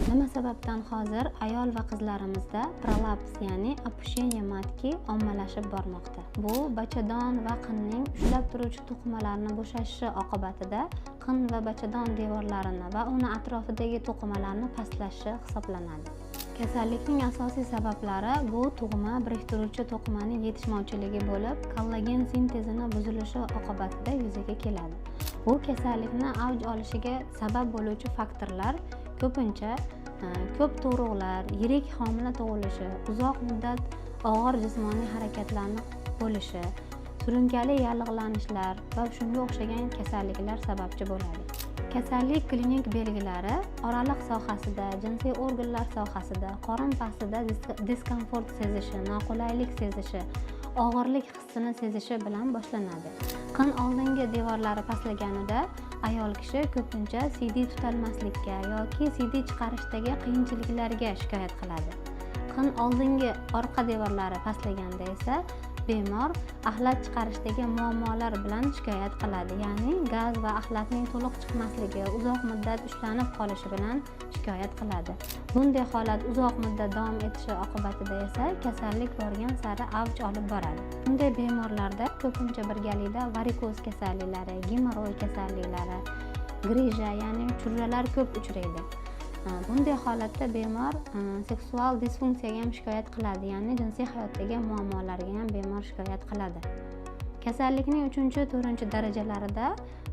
Nima sababdan hozir ayol va qizlarimizda prolaps, ya'ni opusheniya matki ommalashib bormoqda? Bu bachadon va qinning ushlab turuvchi to'qimalarni bo'shashishi oqibatida qin va bachadon devorlarini va uni atrofidagi to'qimalarni pastlashi hisoblanadi. Kasallikning asosiy sabablari bu tug'ma biriktiruvchi to'qimaning yetishmovchiligi bo'lib, kollagen sintezini buzilishi oqibatida yuzaga keladi. Bu kasallikni avj olishiga sabab bo'luvchi faktorlar ko'pincha ko'p tug'ruqlar, yirik homila tug'ilishi, uzoq muddat og'ir jismoniy harakatlarni bo'lishi, surunkali yallig'lanishlar va shunga o'xshagan kasalliklar sababchi bo'ladi. Kasallik klinik belgilari oraliq sohasida, jinsiy organlar sohasida, qorin pastida diskomfort sezishi, noqulaylik sezishi, og'irlik hissini sezishi bilan boshlanadi. Qin oldingi devorlari pastlaganida ayol kishi ko'pincha CD tutalmaslikka yoki CD chiqarishdagi qiyinchiliklarga shikoyat qiladi. Qin oldingi orqa devorlari pastlaganda esa bemor axlat chiqarishdagi muammolar bilan shikoyat qiladi, ya'ni gaz va axlatning to'liq chiqmasligi, uzoq muddat ushlanib qolishi bilan shikoyat qiladi. Bunday holat uzoq muddat davom etishi oqibatida esa kasallik borgan sari avj olib boradi. Bunday bemorlarda ko'pincha birgalikda varikoz kasalliklari, gemoroy kasalliklari, grija, ya'ni churralar ko'p uchraydi. Bunday holatda bemor seksual disfunksiyaga ham shikoyat qiladi, ya'ni jinsiy hayotdagi muammolarga ham bemor shikoyat qiladi. Kasallikning 3-4 darajalarida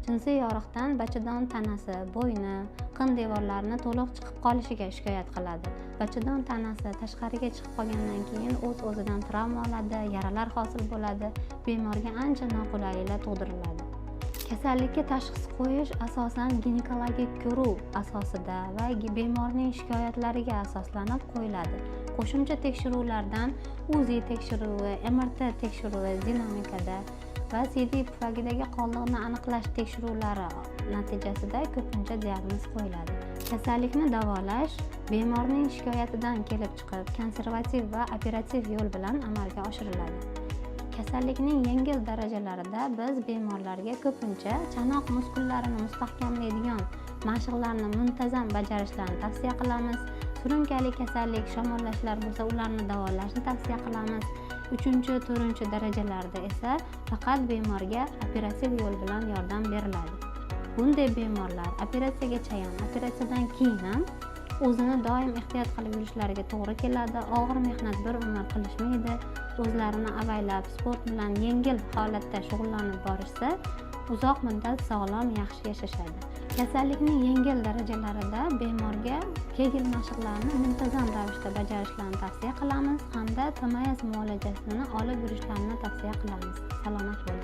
jinsiy yoriqdan bachadon tanasi, bo'yni, qin devorlarini to'liq chiqib qolishiga shikoyat qiladi. Bachadon tanasi tashqariga chiqib qolgandan keyin o'z-o'zidan travma oladi, yaralar hosil bo'ladi, bemorga ancha noqulayliklar tug'diriladi. Kasallikka tashxis qo'yish asosan ginekologik ko'ruv asosida va bemorning shikoyatlariga asoslanib qo'yiladi. Qo'shimcha tekshiruvlardan UZI tekshiruvi, MRT tekshiruvi dinamikada va CD pufagidagi qoldiqni aniqlash tekshiruvlari natijasida ko'pincha diagnoz qo'yiladi. Kasallikni davolash bemorning shikoyatidan kelib chiqib konservativ va operativ yo'l bilan amalga oshiriladi. Kasallikning yengil darajalarida biz bemorlarga ko'pincha chanoq muskullarini mustahkamlaydigan mashqlarni muntazam bajarishlarini tavsiya qilamiz. Surunkali kasallik, shamollashlar bo'lsa, ularni davolashni tavsiya qilamiz. 3-4 darajalarda esa faqat bemorga operativ yo'l bilan yordam beriladi. Bunday bemorlar operatsiyagacha ham, operatsiyadan keyin ham o'zini doim ehtiyot qilib yurishlariga to'g'ri keladi. Og'ir mehnat bir umr qilishmaydi. O'zlarini avaylab sport bilan yengil holatda shug'ullanib borishsa, uzoq muddat sog'lom, yaxshi yashashadi. Kasallikning yengil darajalarida bemorga Kegel mashqlarini muntazam ravishda bajarishlarini tavsiya qilamiz hamda TMS muolajasini olib yurishlarini tavsiya qilamiz. Salomat bo'ling.